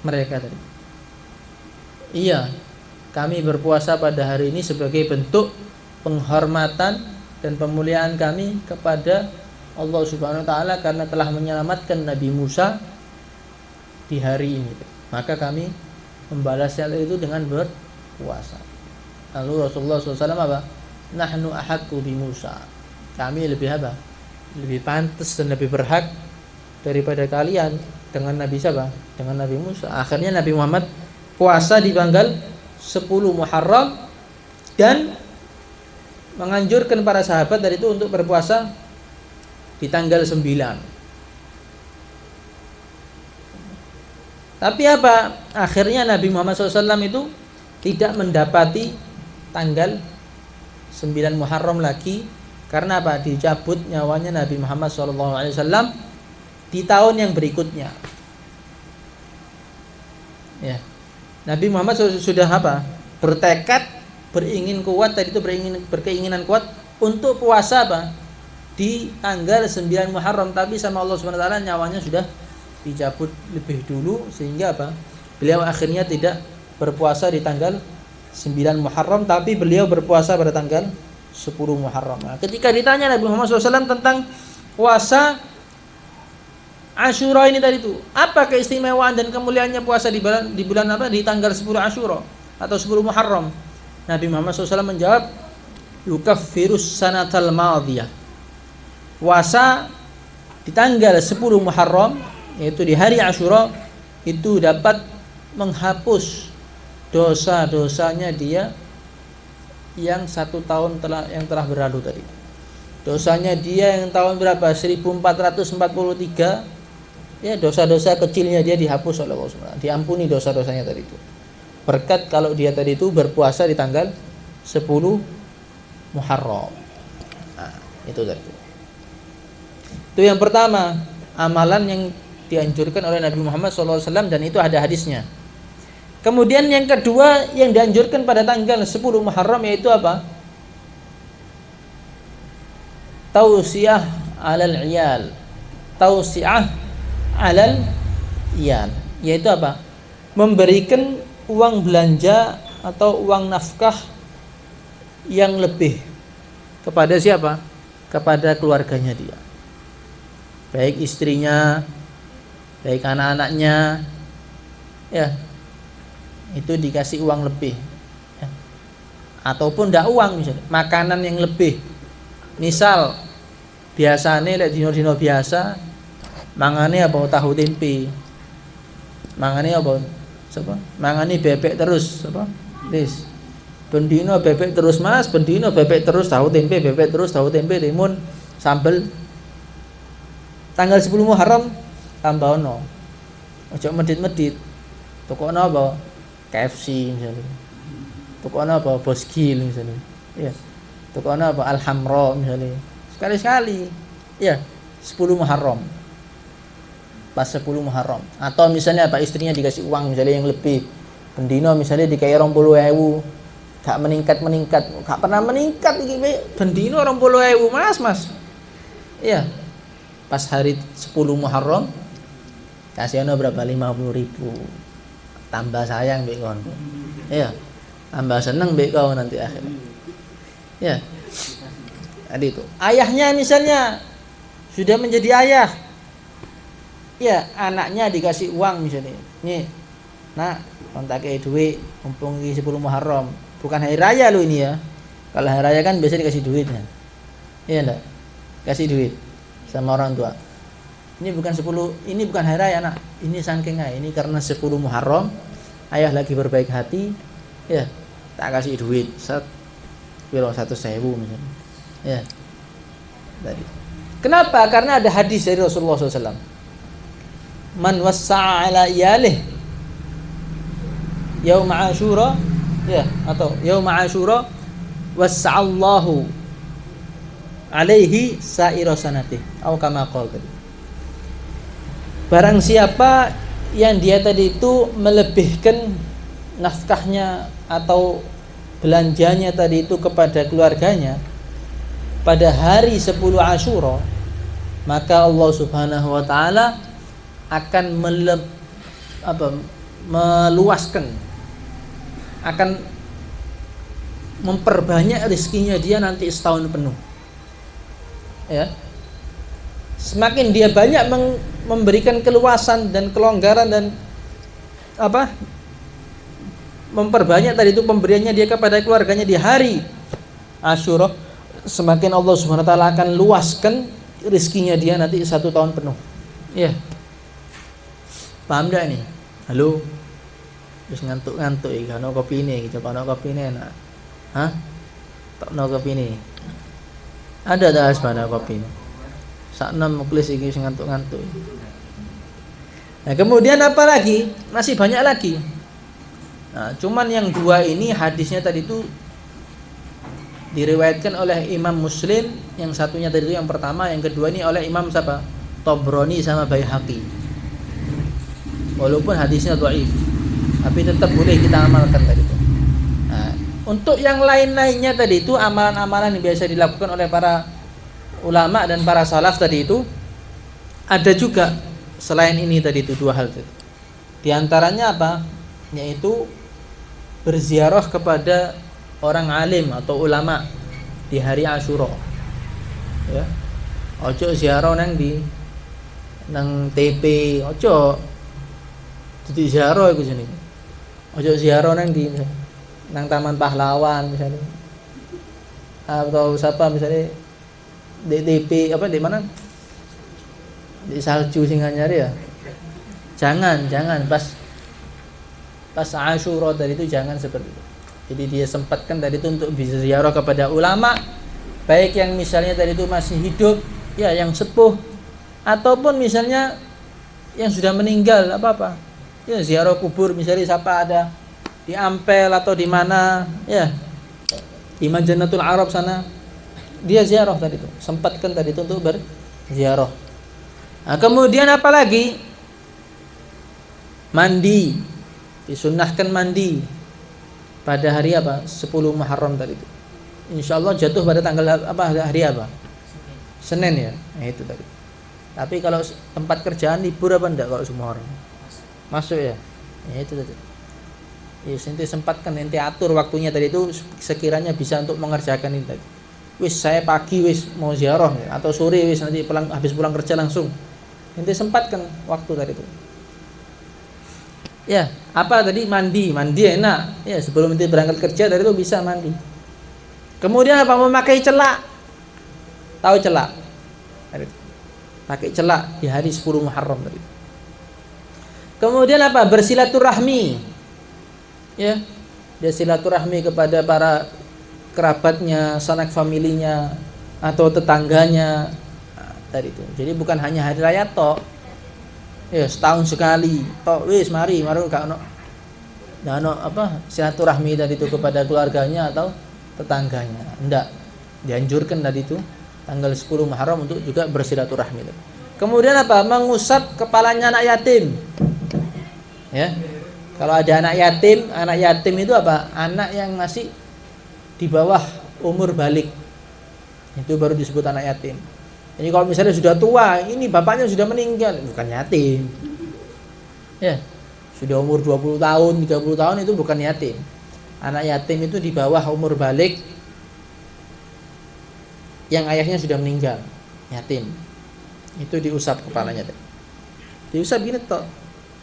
mereka tadi. Iya, kami berpuasa pada hari ini sebagai bentuk penghormatan dan pemuliaan kami kepada Allah Subhanahu wa taala karena telah menyelamatkan Nabi Musa di hari ini. Maka kami membalasnya itu dengan berpuasa. Lalu Rasulullah SAW nahnu ahaqqu bi Musa. Kami lebih lebih pantas dan lebih berhak daripada kalian dengan Nabi siapa? Dengan Nabi Musa. Akhirnya Nabi Muhammad puasa di tanggal 10 Muharram dan menganjurkan para sahabat dari itu untuk berpuasa di tanggal 9. Tapi akhirnya Nabi Muhammad SAW itu tidak mendapati tanggal 9 Muharram lagi. Karena dicabut nyawanya Nabi Muhammad SAW di tahun yang berikutnya. Ya. Nabi Muhammad sudah bertekad, berkeinginan kuat untuk puasa di tanggal 9 Muharram, tapi sama Allah Subhanahu wa taala nyawanya sudah dicabut lebih dulu, sehingga apa? Beliau akhirnya tidak berpuasa di tanggal 9 Muharram, tapi beliau berpuasa pada tanggal 10 Muharram. Nah, ketika ditanya Nabi Muhammad SAW tentang puasa Asyura ini tadi itu, apa keistimewaan dan kemuliaannya puasa di bulan apa? Di tanggal 10 Asyura atau 10 Muharram. Nabi Muhammad SAW menjawab, yukaffirus sanatal madiyah. Puasa di tanggal 10 Muharram, yaitu di hari Asyura, itu dapat menghapus dosa-dosanya dia yang 1 tahun yang telah berlalu tadi. Dosanya dia yang tahun berapa? 1443. Ya, dosa-dosa kecilnya dia dihapus oleh Allah SWT, diampuni dosa-dosanya tadi itu. Berkat kalau dia tadi itu berpuasa di tanggal 10 Muharram. Nah, itu tadi. Itu yang pertama, amalan yang dianjurkan oleh Nabi Muhammad SAW, dan itu ada hadisnya. Kemudian yang kedua yang dianjurkan pada tanggal 10 Muharram yaitu apa? Tausiah alal iyal. Tausiah alal iyal, yaitu apa? Memberikan uang belanja atau uang nafkah yang lebih kepada siapa? Kepada keluarganya dia. Baik istrinya, baik anak-anaknya, ya, itu dikasih uang lebih, ya. Ataupun tidak uang, misalnya makanan yang lebih. Misal biasanya lek dino-dino biasa mangane apa tahu tempe, mangane apa siapa? Mangane bebek terus, apa? Wis. Bendino bebek terus Mas, bendino bebek terus, tahu tempe bebek terus, tahu tempe timun sambel. Tanggal 10 Muharram tambah ono. Ojo medit-medit. Tokono apa? KFC misalnya. Tokono apa? Bosgil misalnya. Ya. Tokono apa? Alhamra misalnya. Sekali-sekali. Ya, 10 Muharram. Pas 10 Muharram. Atau misalnya apa? Istrinya dikasih uang misalnya yang lebih. Bendino misalnya dikasih 20.000. Gak meningkat, gak pernah meningkat iki bendino 20.000 Mas. Iya. Pas hari 10 Muharram kasih ono berapa? 50.000. Tambah sayang mbek kon. Iya. Tambah seneng mbek kau nanti akhirnya. Ya. Tadi itu. Ayahnya misalnya sudah menjadi ayah. Ya, anaknya dikasih uang misalnya. Nih. Nak, kontaknya duit mumpung 10 Muharram. Bukan hari raya lo ini ya. Kalau hari raya kan biasanya dikasih duit ya. Iya enggak? Kasih duit sama orang tua. Ini bukan hari raya nak. Ini saking aja. Ini karena 10 Muharram ayah lagi berbaik hati. Ya, tak kasih duit. Piro 100.000 misalnya. Ya. Tadi. Kenapa? Karena ada hadis dari Rasulullah SAW. Man wassa'a ala iyalih yaum Asyura, ya, atau yaum Asyura wassa'allahu alaihi sa'ira sanatih atau kama qala tadi. Barang siapa yang dia tadi itu melebihkan nafkahnya atau belanjanya tadi itu kepada keluarganya pada hari 10 Asyura, maka Allah Subhanahu wa taala akan meluaskan, akan memperbanyak rezekinya dia nanti setahun penuh. Ya. Semakin dia banyak memberikan keluasan dan kelonggaran dan memperbanyak tadi itu pemberiannya dia kepada keluarganya di hari Asyura, semakin Allah Subhanahu wa taala akan luaskan rezekinya dia nanti 1 tahun penuh. Ya. Paham enggak nih? Halo. Terus ngantuk-ngantuk iki ono kopine iki, coba ono kopine enak. Hah? Tak ono kopine. Ada dah sebenarnya kopine. Sakno muklis iki sing ngantuk-ngantuk. Nah, kemudian apa lagi? Masih banyak lagi. Nah, cuman yang dua ini hadisnya tadi itu diriwayatkan oleh Imam Muslim, yang satunya tadi itu yang pertama, yang kedua ini oleh Imam siapa? Tabrani sama Baihaqi. Walaupun hadisnya dhaif, tapi tetap boleh kita amalkan tadi itu. Nah, untuk yang lain-lainnya tadi itu amalan-amalan yang biasa dilakukan oleh para ulama dan para salaf tadi itu ada juga selain ini tadi itu dua hal itu. Di antaranya apa? Yaitu berziarah kepada orang alim atau ulama di hari Asyura. Ya. Ojo ziarah nang TP, ojo. Jadi ziarah iku jenenge. Ojo ziarah nang Taman Pahlawan misalnya. Atau siapa misalnya di TP apa di mana? Di salju Singhanyar ya. Jangan pas Asyura tadi itu jangan seperti itu. Jadi dia sempatkan tadi itu untuk bisa ziarah kepada ulama, baik yang misalnya tadi itu masih hidup, ya yang sepuh, ataupun misalnya yang sudah meninggal, apa-apa. Ya ziarah kubur misalnya siapa ada di Ampel atau di mana, ya di Madinatul Arab sana, dia ziarah tadi itu, sempatkan tadi itu untuk berziarah. Nah, kemudian apa lagi? Mandi. Disunnahkan mandi pada hari apa? 10 Muharram tadi itu. Insyaallah jatuh pada tanggal apa? Hari apa? Senin ya. Nah, itu tadi. Tapi kalau tempat kerjaan libur apa enggak kalau semua orang? Masuk ya. Ya itu tadi. Ya, ente sempatkan, ente atur waktunya tadi itu sekiranya bisa untuk mengerjakan ini tadi. Wis saya pagi wis mau ziarah atau sore wis nanti habis pulang kerja langsung. Ente sempatkan waktu tadi itu. Ya, apa tadi mandi enak. Ya, sebelum ente berangkat kerja tadi itu bisa mandi. Kemudian apa? Memakai celak. Tahu celak? Pakai celak di hari 10 Muharram tadi. Kemudian apa? Bersilaturahmi. Ya. Dia silaturahmi kepada para kerabatnya, sanak familinya atau tetangganya. Tadi itu. Jadi bukan hanya hari raya tok. Ya, setahun sekali. Tok wis mari gak ono. Nah, ono apa? Silaturahmi tadi itu kepada keluarganya atau tetangganya. Enggak. Dianjurkan tadi itu tanggal 10 Muharram untuk juga bersilaturahmi. Kemudian apa? Mengusap kepalanya anak yatim. Ya. Kalau ada anak yatim itu apa? Anak yang masih di bawah umur balik. Itu baru disebut anak yatim. Ini kalau misalnya sudah tua, ini bapaknya sudah meninggal, bukan yatim. Ya. Sudah umur 20 tahun, 30 tahun itu bukan yatim. Anak yatim itu di bawah umur balik yang ayahnya sudah meninggal, yatim. Itu diusap kepalanya. Diusap gini toh.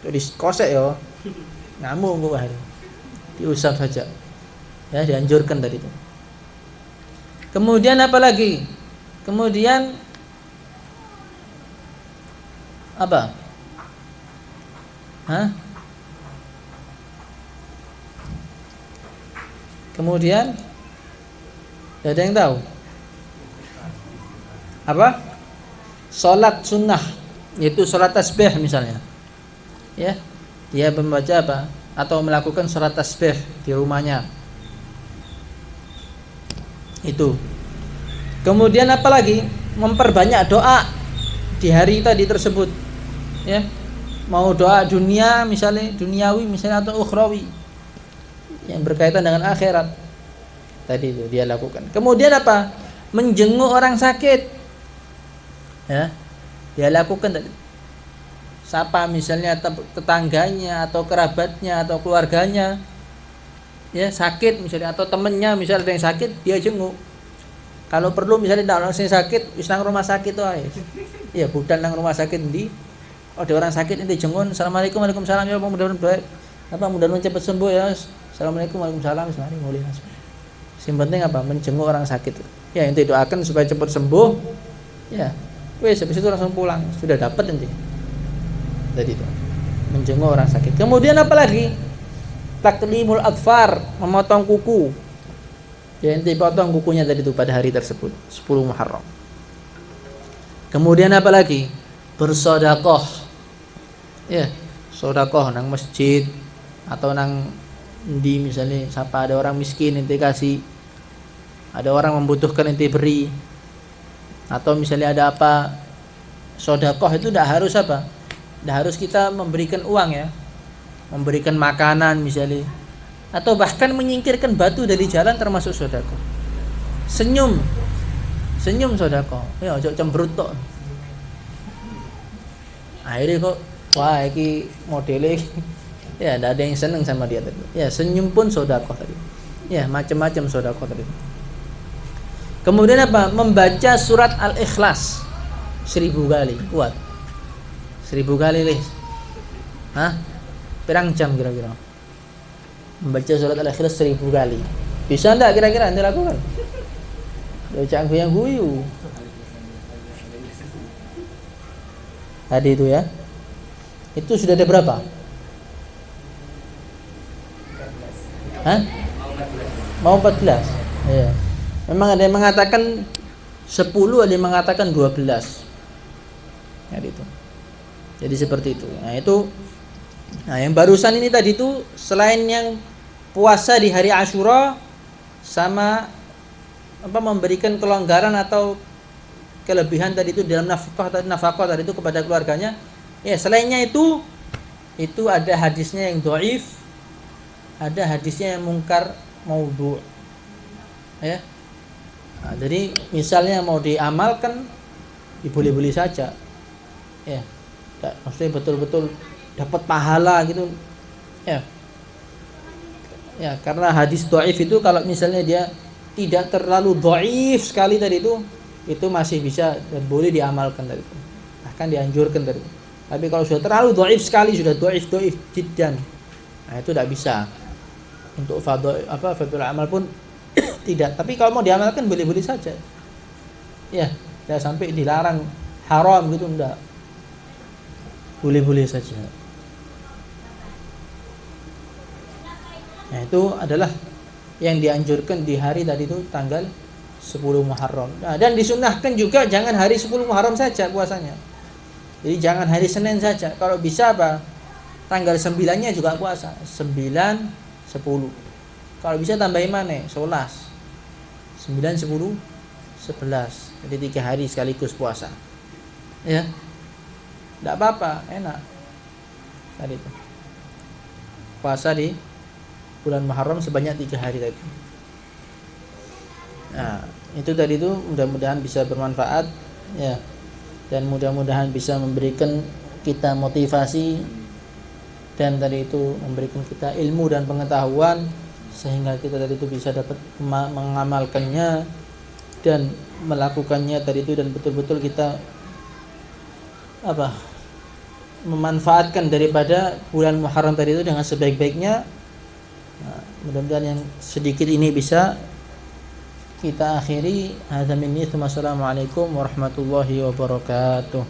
Dikosek ya. Ngamuk kok hari. Diusap saja. Ya, dianjurkan tadi itu. Kemudian apa lagi? Kemudian apa? Hah? Kemudian ada yang tahu? Apa? Salat sunnah, yaitu salat tasbih misalnya. Ya, dia membaca apa? Atau melakukan salat tasbih di rumahnya. Itu. Kemudian apa lagi? Memperbanyak doa di hari tadi tersebut. Ya. Mau doa dunia misalnya, duniawi misalnya atau ukhrawi yang berkaitan dengan akhirat. Tadi itu dia lakukan. Kemudian apa? Menjenguk orang sakit. Ya. Dia lakukan tadi. Sapa misalnya tetangganya atau kerabatnya atau keluarganya. Ya, sakit misalnya atau temennya misalnya ada yang sakit, dia jenguk. Kalau perlu misalnya tidak orang sakit, wis nang rumah sakit tuh ae. Ya, budal nang rumah sakit ndi. Oh, ada orang sakit ini jengun. Assalamualaikum, waalaikumsalam ya, mudah-mudahan baik. Apa mudah-mudahan cepat sembuh ya. Assalamualaikum, waalaikumsalam. Mari mulih. Yang penting apa? Menjenguk orang sakit. Ya, ente doakan supaya cepat sembuh. Ya. Wes habis itu langsung pulang. Sudah dapat ente. Tadi itu. Menjenguk orang sakit. Kemudian apa lagi? Taklimul adfar, memotong kuku. Ya, ente potong kukunya tadi itu pada hari tersebut, 10 Muharram. Kemudian apa lagi? Bersedekah. Ya, sedekah nang masjid atau nang di misalnya siapa ada orang miskin ente kasih. Ada orang membutuhkan ente beri. Atau misalnya ada apa? Sedekah itu tidak harus apa? Tidak harus kita memberikan uang ya. Memberikan makanan misalnya. Atau bahkan menyingkirkan batu dari jalan termasuk sedekah. Senyum Senyum sedekah. Ya ojo cemberut tok. Akhirnya kok wah iki modele ya tidak ada yang seneng sama dia tadi. Ya senyum pun sedekah tadi. Ya macam-macam sedekah tadi. Kemudian apa? Membaca surat Al-Ikhlas 1000 kali. Kuat. 1000 kali, Lis. Hah? Pirang jam kira-kira? Membaca surat Al-Ikhlas 1000 kali. Bisa enggak kira-kira Anda lakukan? Baca yang guyu. Tadi itu ya. Itu sudah ada berapa? Hah? Mau 14. Iya. Memang ada yang mengatakan 10, ada yang mengatakan 12. Ya itu. Jadi seperti itu. Nah, yang barusan ini tadi itu selain yang puasa di hari Asyura sama memberikan kelonggaran atau kelebihan tadi itu dalam nafkah tadi itu kepada keluarganya. Ya, selainnya itu ada hadisnya yang dhaif, ada hadisnya yang mungkar maudhu'. Ya. Nah, jadi misalnya mau diamalkan boleh-boleh saja. Ya. Maksudnya betul-betul dapat pahala gitu. Ya. Ya, karena hadis dhaif itu kalau misalnya dia tidak terlalu dhaif sekali tadi itu masih bisa dan boleh diamalkan tadi itu. Bahkan dianjurkan tadi. Tapi kalau sudah terlalu dhaif sekali, sudah dhaif jiddan. Nah, itu tidak bisa. Untuk fadhil amal pun tidak. Tapi kalau mau diamalkan boleh-boleh saja. Ya, tidak sampai dilarang haram gitu enggak. Boleh-boleh saja. Nah, itu adalah yang dianjurkan di hari tadi itu tanggal 10 Muharram. Nah, dan disunnahkan juga jangan hari 10 Muharram saja puasanya. Jadi jangan hari Senin saja. Kalau bisa tanggal 9-nya juga puasa. 9, 10. Kalau bisa tambahin mana? 11. 9, 10, 11. Jadi 3 hari sekaligus puasa. Ya. Tidak apa-apa, enak. Tadi itu. Puasa di bulan Muharram sebanyak 3 hari tadi. Nah, itu tadi itu mudah-mudahan bisa bermanfaat ya. Dan mudah-mudahan bisa memberikan kita motivasi dan tadi itu memberikan kita ilmu dan pengetahuan sehingga kita tadi itu bisa dapat mengamalkannya dan melakukannya tadi itu dan betul-betul kita memanfaatkan daripada bulan Muharram tadi itu dengan sebaik-baiknya. Nah, mudah-mudahan yang sedikit ini bisa kita akhiri. Hadza minni, assalamualaikum warahmatullahi wabarakatuh.